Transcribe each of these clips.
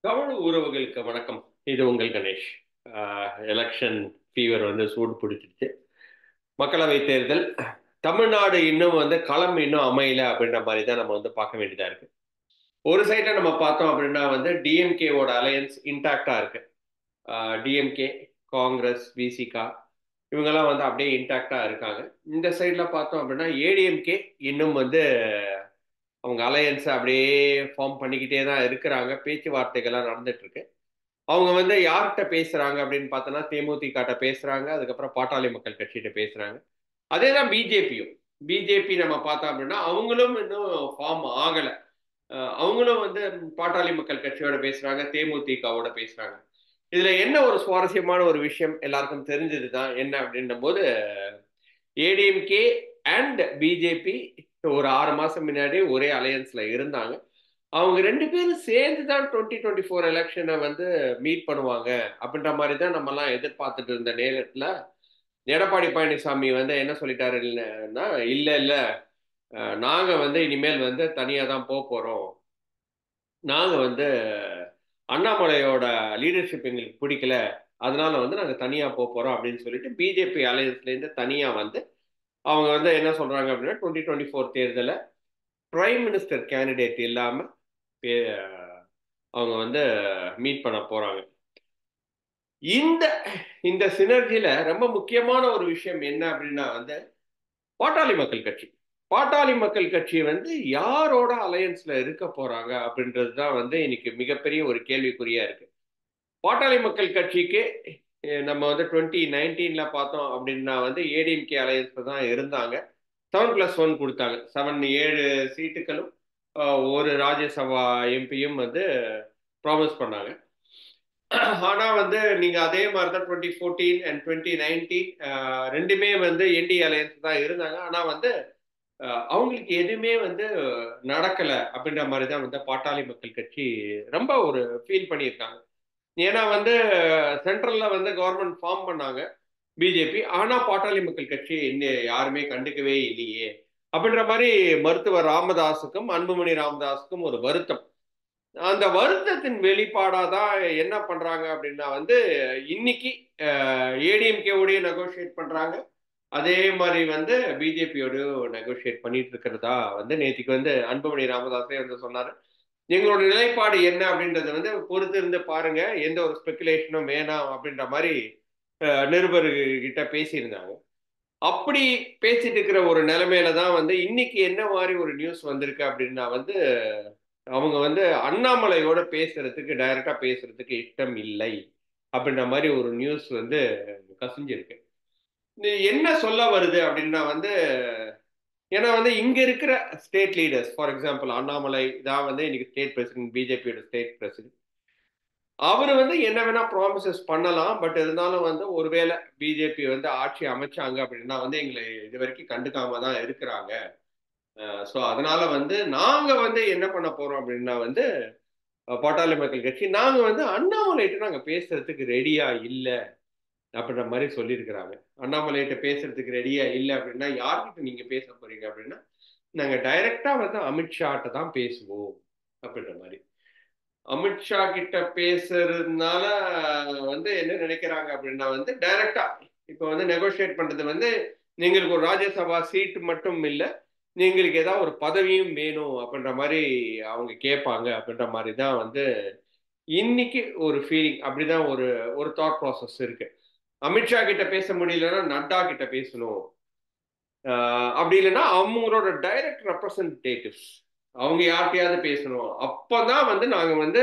தமிழ் உறவுகளுக்கு வணக்கம். இது உங்கள் கணேஷ். எலெக்ஷன் ஃபீவர் சூடு பிடிச்சிருச்சு. மக்களவை தேர்தல் தமிழ்நாடு இன்னும் களம் இன்னும் அமையல அப்படின்ற மாதிரி தான் நம்ம பார்க்க வேண்டியதா இருக்கு. ஒரு சைட்ல நம்ம பார்த்தோம் அப்படின்னா டிஎம்கேவோட அலையன்ஸ் இன்டாக்டா இருக்கு. டிஎம்கே, காங்கிரஸ், விசிகா இவங்கெல்லாம் அப்படியே இன்டாக்டா இருக்காங்க. இந்த சைட்ல பார்த்தோம் அப்படின்னா ஏடிஎம்கே இன்னும் அவங்க அலையன்ஸை அப்படியே ஃபார்ம் பண்ணிக்கிட்டே தான் இருக்கிறாங்க. பேச்சுவார்த்தைகள்லாம் நடந்துட்டு இருக்கு. அவங்க யார்கிட்ட பேசுறாங்க அப்படின்னு பார்த்தோன்னா தேமுதிக பேசுறாங்க, அதுக்கப்புறம் பாட்டாளி மக்கள் கட்சிகிட்ட பேசுறாங்க. அதே தான் பிஜேபியும். பிஜேபி நம்ம பார்த்தோம் அப்படின்னா அவங்களும் இன்னும் ஃபார்ம் ஆகலை. அவங்களும் பாட்டாளி மக்கள் கட்சியோட பேசுறாங்க, தேமுதிகவோட பேசுறாங்க. இதுல என்ன ஒரு சுவாரஸ்யமான ஒரு விஷயம் எல்லாருக்கும் தெரிஞ்சது தான் என்ன அப்படின்ற போது ஏடிஎம்கே அண்ட் பிஜேபி ஒரு 6 மாசம் முன்னாடி ஒரே அலையன்ஸ்ல இருந்தாங்க. அவங்க 2 பேரும் சேர்ந்து தான் 2024 எலெக்ஷனை மீட் பண்ணுவாங்க அப்படின்ற மாதிரி தான் நம்ம எல்லாம் எதிர்பார்த்துட்டு இருந்த நேரத்துல எடப்பாடி பழனிசாமி என்ன சொல்லிட்டாருன்னா, இல்ல இல்ல, நாங்க இனிமேல் தனியா தான் போக போறோம். நாங்க அண்ணாமலையோட லீடர்ஷிப் எங்களுக்கு பிடிக்கல, அதனால நாங்க தனியா போக போறோம் அப்படின்னு சொல்லிட்டு பிஜேபி அலையன்ஸ்ல இருந்து தனியா அவங்க என்ன சொல்றாங்க அப்படின்னா 2024 தேர்தல பிரைம் மினிஸ்டர் கேண்டிடேட் இல்லாம அவங்க மீட் பண்ண போறாங்க. இந்த இந்த சினர்ஜில ரொம்ப முக்கியமான ஒரு விஷயம் என்ன அப்படின்னா பாட்டாளி மக்கள் கட்சி. பாட்டாளி மக்கள் கட்சி யாரோட அலையன்ஸ்ல இருக்க போறாங்க அப்படின்றது தான் இன்னைக்கு மிகப்பெரிய ஒரு கேள்விக்குறியா இருக்கு. பாட்டாளி மக்கள் கட்சிக்கு நம்ம 2019 பார்த்தோம் அப்படின்னா ஏடிஎம்கே அலையன்ஸ்ல தான் இருந்தாங்க. 7+1 கொடுத்தாங்க. 7 சீட்டுகளும் ஒரு ராஜ்யசபா எம்பியும் ப்ராமிஸ் பண்ணாங்க. ஆனா நீங்க அதே மாதிரி தான் 2014 அண்ட் 2019 ரெண்டுமே என்டி அலையன்ஸ் தான் இருந்தாங்க. ஆனா அவங்களுக்கு எதுவுமே நடக்கல அப்படின்ற மாதிரி தான் பாட்டாளி மக்கள் கட்சி ரொம்ப ஒரு ஃபீல் பண்ணியிருக்காங்க. ஏன்னா சென்ட்ரல்ல கவர்மெண்ட் ஃபார்ம் பண்ணாங்க பிஜேபி. ஆனா பாட்டாளி மக்கள் கட்சி இன்னும் யாருமே கண்டுக்கவே இல்லையே அப்படின்ற மாதிரி மருத்துவர் ராமதாஸுக்கும் அன்புமணி ராமதாஸுக்கும் ஒரு வருத்தம். அந்த வருத்தத்தின் வெளிப்பாடாதான் என்ன பண்றாங்க அப்படின்னா இன்னைக்கு ஏடிஎம்கே உடைய நெகோசியேட் பண்றாங்க. அதே மாதிரி பிஜேபியோட நெகோசியேட் பண்ணிட்டு இருக்கிறதா நேற்றுக்கு அன்புமணி ராமதாஸே சொன்னாரு. எங்களோட நிலைப்பாடு என்ன அப்படின்றத பொறுத்து இருந்து பாருங்க, எந்த ஒரு ஸ்பெகுலேஷனும் வேணாம் அப்படின்ற மாதிரி நிருபர்கிட்ட பேசியிருந்தாங்க. அப்படி பேசிட்டு இருக்கிற ஒரு நிலைமையில தான் இன்னைக்கு என்ன மாதிரி ஒரு நியூஸ் வந்திருக்கு அப்படின்னா அவங்க அண்ணாமலையோட பேசுறதுக்கு டைரக்டா பேசுறதுக்கு இஷ்டம் இல்லை அப்படின்ற மாதிரி ஒரு நியூஸ் கசிஞ்சிருக்கு. என்ன சொல்ல வருது அப்படின்னா ஏன்னா இங்க இருக்கிற state leaders, for example Annamalai தான் இன்னைக்கு ஸ்டேட் பிரசிடென்ட், பிஜேபியோட ஸ்டேட் பிரசிடென்ட். அவரு என்ன வேணா ப்ராமிசஸ் பண்ணலாம். பட் இருந்தாலும் ஒருவேளை பிஜேபி ஆட்சி அமைச்சாங்க அப்படின்னா எங்களை இது வரைக்கும் கண்டுக்காம தான் இருக்கிறாங்க. ஸோ அதனால நாங்க என்ன பண்ண போறோம் அப்படின்னா பாட்டாளி மக்கள் கட்சி நாங்க அண்ணாமலைட்டு நாங்க பேசுறதுக்கு ரெடியா இல்லை அப்படின்ற மாதிரி சொல்லியிருக்கிறாங்க. அண்ணாமலைகிட்ட பேசுறதுக்கு ரெடியா இல்லை அப்படின்னா யார்கிட்ட நீங்க பேச போறீங்க அப்படின்னா நாங்க டைரக்டா அமித்ஷாட்ட தான் பேசுவோம் அப்படின்ற மாதிரி. அமித்ஷா கிட்ட பேசுறதுனால என்ன நினைக்கிறாங்க அப்படின்னா டைரக்டா இப்ப நெகோசியேட் பண்றது எங்களுக்கு ஒரு ராஜ்யசபா சீட் மட்டும் இல்லை, எங்களுக்கு ஏதாவது ஒரு பதவியும் வேணும் அப்படின்ற மாதிரி அவங்க கேட்பாங்க அப்படின்ற மாதிரி தான் இன்னைக்கு ஒரு ஃபீலிங். அப்படிதான் ஒரு ஒரு தாட் ப்ராசஸ் இருக்கு. அமித்ஷா கிட்ட பேச முடியலன்னா நட்டா கிட்ட பேசணும், அப்படி இல்லைன்னா அவங்களோட டைரக்ட் ரெப்ரசன்டேட்டிவ்ஸ் அவங்க யார்கிட்டயாவது பேசணும். அப்பதான் நாங்க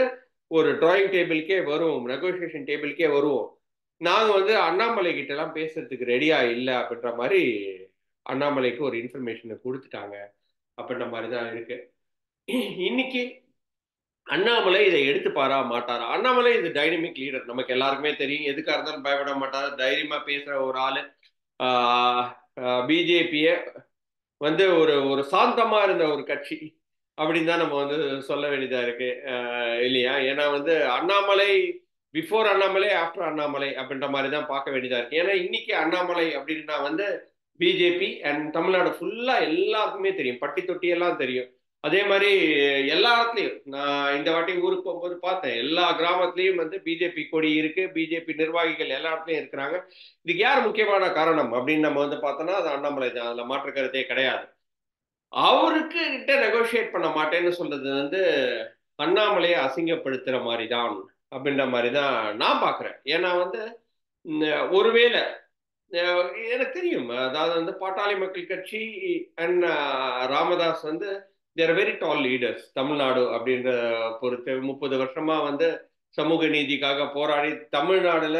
ஒரு டிராயிங் டேபிளுக்கே வருவோம், நெகோசியேஷன் டேபிளுக்கே வருவோம். நாங்க அண்ணாமலை கிட்ட எல்லாம் பேசுறதுக்கு ரெடியா இல்லை அப்படின்ற மாதிரி அண்ணாமலைக்கு ஒரு இன்ஃபர்மேஷனை கொடுத்துட்டாங்க அப்படின்ற மாதிரி தான் இருக்கு. இன்னைக்கு அண்ணாமலை இதை எடுத்துப்பாரா மாட்டாரா? அண்ணாமலை இது டைனமிக் லீடர், நமக்கு எல்லாருக்குமே தெரியும். எதுக்காக இருந்தாலும் பயப்பட மாட்டாரு, தைரியமா பேசுற ஒரு ஆளு. பிஜேபிய ஒரு ஒரு சாந்தமா இருந்த ஒரு கட்சி அப்படின்னு தான் நம்ம சொல்ல வேண்டியதா இருக்கு, இல்லையா? ஏன்னா அண்ணாமலை பிஃபோர் அண்ணாமலை ஆஃப்டர் அண்ணாமலை அப்படின்ற மாதிரி தான் பார்க்க வேண்டியதா இருக்கு. ஏன்னா இன்னைக்கு அண்ணாமலை அப்படின்னா பிஜேபி அண்ட் தமிழ்நாடு ஃபுல்லா எல்லாருக்குமே தெரியும், பட்டி தொட்டி எல்லாம் தெரியும். அதே மாதிரி எல்லா இடத்துலையும் நான் இந்த வாட்டி ஊருக்கு போகும்போது பார்த்தேன், எல்லா கிராமத்துலேயும் வந்து பிஜேபி கொடி இருக்கு, பிஜேபி நிர்வாகிகள் எல்லா இடத்துலையும் இருக்கிறாங்க. இதுக்கு யார் முக்கியமான காரணம் அப்படின்னு நம்ம வந்து பார்த்தோம்னா அது அண்ணாமலை தான். அதில் மாற்று கருத்தே கிடையாது. அவருக்கு கிட்ட நெகோஷியேட் பண்ண மாட்டேன்னு சொல்றது வந்து அண்ணாமலையை அசிங்கப்படுத்துற மாதிரி தான் அப்படின்ற மாதிரி தான் நான் பார்க்குறேன். ஏன்னா வந்து ஒருவேளை எனக்கு தெரியும், அதாவது வந்து பாட்டாளி மக்கள் கட்சி அண்ட் ராமதாஸ் வந்து தேர் வெரி டால் லீடர்ஸ். தமிழ்நாடு அப்படின்ற பொறுத்து 30 வருஷமா வந்து சமூக நீதிக்காக போராடி தமிழ்நாடுல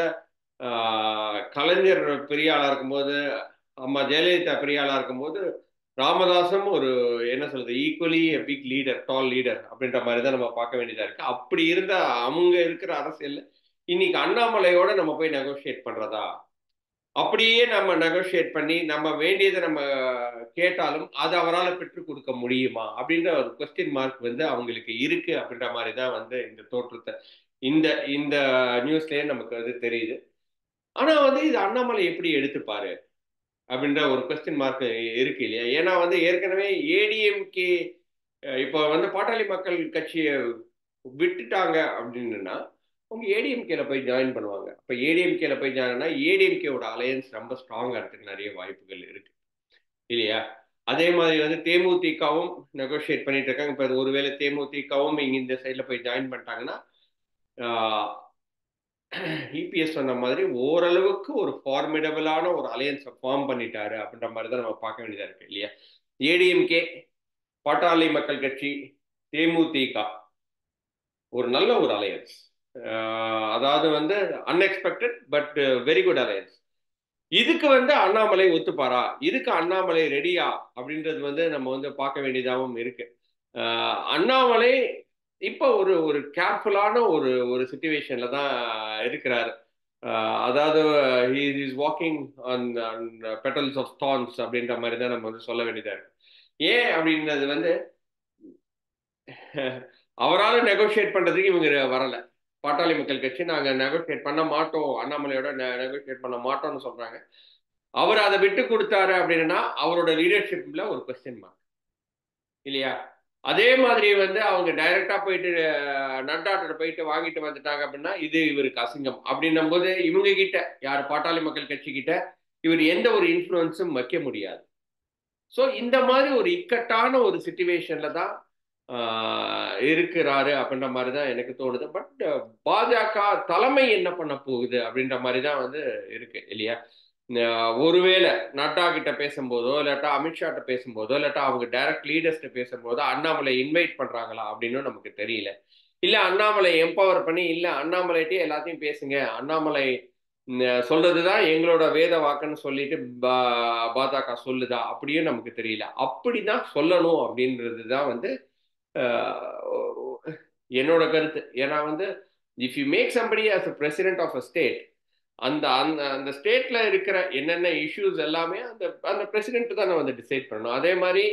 கலைஞர் பெரிய ஆளா இருக்கும்போது, அம்மா ஜெயலலிதா பெரிய ஆளா இருக்கும்போது ராமதாசும் ஒரு என்ன சொல்றது ஈக்குவலி பிக் லீடர், டால் லீடர் அப்படின்ற மாதிரி தான் நம்ம பார்க்க வேண்டியதா இருக்கு. அப்படி இருந்த அவங்க இருக்கிற அரசியல் இன்னைக்கு அண்ணாமலையோட நம்ம போய் நெகோஷியேட் பண்றதா? அப்படியே நம்ம நெகோஷியேட் பண்ணி நம்ம வேண்டியதை நம்ம கேட்டாலும் அது அவரால் பெற்றுக் கொடுக்க முடியுமா அப்படின்ற ஒரு கொஸ்டின் மார்க் வந்து அவங்களுக்கு இருக்கு அப்படின்ற மாதிரி தான் வந்து இந்த தோற்றத்தை இந்த இந்த நியூஸ்லயே நமக்கு வந்து தெரியுது. ஆனா வந்து இது அண்ணாமலை எப்படி எடுத்துப்பாரு அப்படின்ற ஒரு கொஸ்டின் மார்க் இருக்கு இல்லையா? ஏன்னா வந்து ஏற்கனவே ஏடிஎம்கே இப்போ வந்து பாட்டாளி மக்கள் கட்சியை விட்டுட்டாங்க அப்படின்னா அவங்க ஏடிஎம்கேல போய் ஜாயின் பண்ணுவாங்க. அப்ப ஏடிஎம்கேல போய் ஜாயின்னா ஏடிஎம்கேவோட அலையன்ஸ் ரொம்ப ஸ்ட்ராங்கா இருக்கிறதுக்கு நிறைய வாய்ப்புகள் இருக்கு இல்லையா? அதே மாதிரி வந்து தேமுதிகவும் நெகோஷியேட் பண்ணிட்டு இருக்காங்க. இப்ப ஒருவேளை தேமுதிகவும் இங்க இந்த சைட்ல போய் ஜாயின் பண்ணிட்டாங்கன்னா இபிஎஸ் சொன்ன மாதிரி ஓரளவுக்கு ஒரு ஃபார்மிடபிளான ஒரு அலையன்ஸை ஃபார்ம் பண்ணிட்டாரு அப்படின்ற மாதிரி தான் நம்ம பார்க்க வேண்டியதா இருக்கு இல்லையா? ஏடிஎம்கே, பாட்டாளி மக்கள் கட்சி, தேமுதிக ஒரு நல்ல ஒரு அலையன்ஸ். அதாவது வந்து unexpected but very good alliance. இதுக்கு வந்து அண்ணாமலை ஒத்துப்பாரா? இதுக்கு அண்ணாமலை ரெடியா அப்படின்றது வந்து நம்ம வந்து பார்க்க வேண்டியதாகவும் இருக்கு. அண்ணாமலை இப்போ ஒரு ஒரு கேர்ஃபுல்லான ஒரு ஒரு சுச்சுவேஷன்ல தான் இருக்கிறாரு. அதாவது is walking on petals of thorns அப்படின்ற மாதிரி தான் நம்ம வந்து சொல்ல வேண்டியதா இருக்கு. ஏன் அப்படின்றது வந்து அவரால் நெகோஷியேட் பண்றதுக்கு இவங்க வரல. பாட்டாளி மக்கள் கட்சி நாங்க நெகோஷியேட் பண்ண மாட்டோம், அண்ணாமலையோட நெகோஷியேட் பண்ண மாட்டோம்னு சொல்றாங்க. அவர் அதை விட்டு கொடுத்தாரு அப்படின்னா அவரோட லீடர்ஷிப்ல ஒரு கொஸ்டின் மார்க் இல்லையா? அதே மாதிரி வந்து அவங்க டைரக்டா போயிட்டு நட்டாட்ட போயிட்டு வாங்கிட்டு வந்துட்டாங்க அப்படின்னா இது இவருக்கு அசிங்கம் அப்படின்னும் போது இவங்க கிட்ட யார் பாட்டாளி மக்கள் கட்சி கிட்ட இவர் எந்த ஒரு இன்ஃப்ளூயன்ஸும் வைக்க முடியாது. ஸோ இந்த மாதிரி ஒரு இக்கட்டான ஒரு சுச்சுவேஷன்ல தான் இருக்கிறாரு அப்படின்ற மாதிரி தான் எனக்கு தோணுது. பட் பாஜக தலைமை என்ன பண்ண போகுது அப்படின்ற மாதிரி தான் வந்து இருக்கு இல்லையா? ஒருவேளை நட்டா கிட்ட பேசும்போதோ இல்லாட்டா அமித்ஷாட்ட பேசும்போதோ இல்லாட்டா அவங்க டைரக்ட் லீடர்ஸ்ட பேசும்போதோ அண்ணாமலை இன்வைட் பண்றாங்களா அப்படின்னு நமக்கு தெரியல. இல்ல அண்ணாமலை எம்பவர் பண்ணி இல்ல அண்ணாமலைட்டே எல்லாத்தையும் பேசுங்க, அண்ணாமலை சொல்றதுதான் எங்களோட வேத வாக்குன்னு சொல்லிட்டு பாஜக சொல்லுதா அப்படியும் நமக்கு தெரியல. அப்படிதான் சொல்லணும் அப்படின்றது தான் வந்து என்னோட கருத்து. ஏன்னா வந்து if you make somebody as a president of a state, அந்த அந்த அந்த ஸ்டேட்ல இருக்கிற என்னென்ன இஷ்யூஸ் எல்லாமே அந்த அந்த பிரசிடென்ட் தானே வந்து டிசைட் பண்ணணும். அதே மாதிரி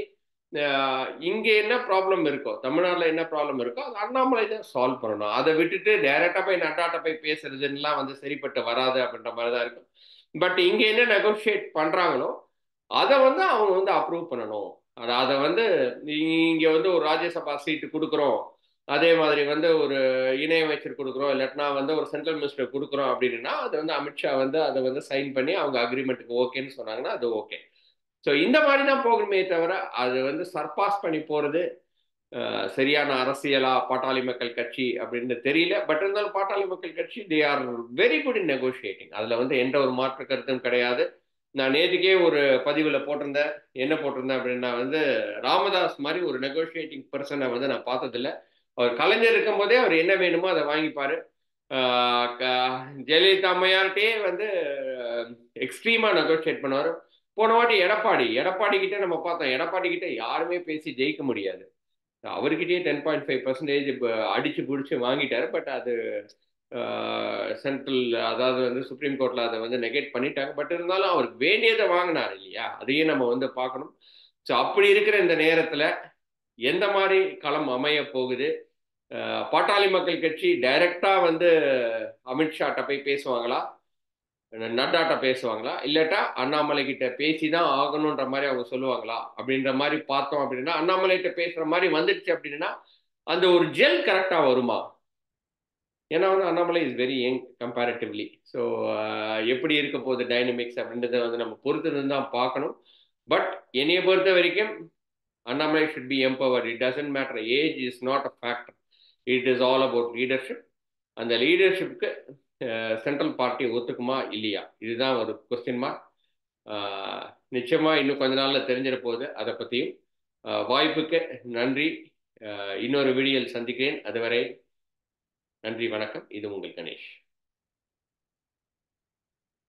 இங்க என்ன ப்ராப்ளம் இருக்கோ, தமிழ்நாட்டில் என்ன ப்ராப்ளம் இருக்கோ அது அண்ணாமலை தான் சால்வ் பண்ணணும். அதை விட்டுட்டு டைரக்டா போய் நட்டாட்ட போய் பேசுறதுலாம் வந்து சரிப்பட்டு வராது அப்படின்ற மாதிரி தான் இருக்கும். பட் இங்க என்ன நெகோஷியேட் பண்றாங்களோ அதை வந்து அவங்க வந்து அப்ரூவ் பண்ணணும். அதை வந்து இங்க வந்து ஒரு ராஜ்யசபா சீட்டு கொடுக்குறோம், அதே மாதிரி வந்து ஒரு இணையமைச்சர் கொடுக்குறோம், இல்லாட்டினா வந்து ஒரு சென்ட்ரல் மினிஸ்டர் கொடுக்குறோம் அப்படின்னா அது வந்து அமித்ஷா வந்து அதை வந்து சைன் பண்ணி அவங்க அக்ரிமெண்ட்டுக்கு ஓகேன்னு சொன்னாங்கன்னா அது ஓகே. ஸோ இந்த மாதிரி தான் போகணுமே தவிர அது வந்து சர்பாஸ் பண்ணி போறது சரியான அரசியலா பாட்டாளி மக்கள் கட்சி அப்படின்னு தெரியல. பட் இருந்தாலும் பாட்டாளி மக்கள் கட்சி they are very good in negotiating. அதுல வந்து எந்த ஒரு மாற்று கருத்தும் கிடையாது. நான் நேற்றுக்கே ஒரு பதிவில் போட்டிருந்தேன். என்ன போட்டிருந்தேன் அப்படின்னா வந்து ராமதாஸ் மாதிரி ஒரு நெகோஷியேட்டிங் பர்சனை வந்து நான் பார்த்ததில்ல. அவர் கலைஞர் இருக்கும் போதே அவர் என்ன வேணுமோ அதை வாங்கிப்பாரு. ஜெயலலிதா அம்மையார்கிட்டே வந்து எக்ஸ்ட்ரீமா நெகோஷியேட் பண்ணுவார். போன வாட்டி எடப்பாடி கிட்ட நம்ம பார்த்தோம். எடப்பாடி கிட்ட யாருமே பேசி ஜெயிக்க முடியாது. அவர்கிட்டயே 10.5% அடிச்சு பிடிச்சி வாங்கிட்டாரு. பட் அது சென்ட்ரல் அதாவது வந்து சுப்ரீம் கோர்ட்ல அதை வந்து நெகேட் பண்ணிட்டாங்க. பட் இருந்தாலும் அவருக்கு வேண்டியதை வாங்கினார் இல்லையா? அதையே நம்ம வந்து பார்க்கணும். ஸோ அப்படி இருக்கிற இந்த நேரத்தில் எந்த மாதிரி களம் அமைய போகுது? பாட்டாளி மக்கள் கட்சி டைரக்டா வந்து அமித்ஷாட்ட போய் பேசுவாங்களா? நட்டாட்ட பேசுவாங்களா, இல்லாட்டா அண்ணாமலை கிட்ட பேசிதான் ஆகணுன்ற மாதிரி அவங்க சொல்லுவாங்களா அப்படின்ற மாதிரி பார்த்தோம் அப்படின்னா, அண்ணாமலை கிட்ட பேசுற மாதிரி வந்துடுச்சு அப்படின்னா அந்த ஒரு ஜெல் கரெக்டா வருமா? ஏன்னா வந்து Annamalai is very young comparatively. So எப்படி இருக்க போகுது டைனமிக்ஸ் அப்படின்றத வந்து நம்ம பொறுத்து தான் பார்க்கணும். பட் என்னைய பொறுத்த வரைக்கும் Annamalai should be empowered. It doesn't matter, age is not a factor. It is all about leadership. அந்த லீடர்ஷிப்க்கு சென்ட்ரல் பார்ட்டி ஒத்துக்குமா இல்லையா, இதுதான் ஒரு கொஸ்டின் மார்க். நிச்சயமா இன்னும் கொஞ்ச நாள்ல தெரிஞ்சிட போகுது அதை பற்றியும். வாய்ப்புக்கு நன்றி. இன்னொரு வீடியோவில் சந்திக்கிறேன். அதுவரை நன்றி, வணக்கம். இது உங்கள் கணேஷ்.